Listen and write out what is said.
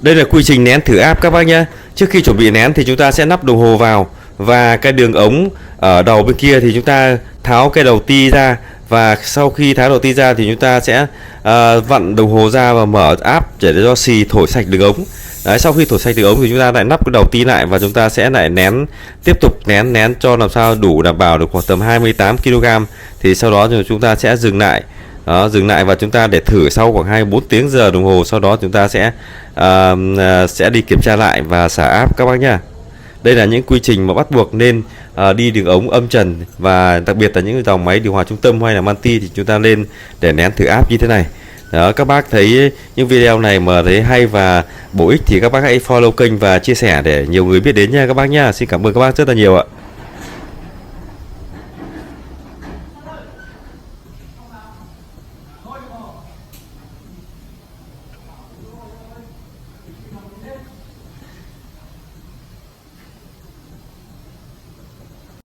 Đây là quy trình nén thử áp các bác nhé. Trước khi chuẩn bị nén thì chúng ta sẽ lắp đồng hồ vào, và cái đường ống ở đầu bên kia thì chúng ta tháo cái đầu ti ra, và sau khi tháo đầu ti ra thì chúng ta sẽ vặn đồng hồ ra và mở áp để cho xì thổi sạch đường ống. Đấy, sau khi thổi sạch đường ống thì chúng ta lại lắp cái đầu ti lại, và chúng ta sẽ lại nén, tiếp tục nén cho làm sao đủ đảm bảo được khoảng tầm 28 kg. Thì sau đó thì chúng ta sẽ dừng lại. Đó, dừng lại và chúng ta để thử sau khoảng 24 tiếng giờ đồng hồ. Sau đó chúng ta sẽ đi kiểm tra lại và xả áp các bác nhá. Đây là những quy trình mà bắt buộc nên đi đường ống âm trần, và đặc biệt là những dòng máy điều hòa trung tâm hay là Manti thì chúng ta lên để nén thử áp như thế này. Đó, các bác thấy những video này mà thấy hay và bổ ích thì các bác hãy follow kênh và chia sẻ để nhiều người biết đến nha các bác nhá. Xin cảm ơn các bác rất là nhiều ạ.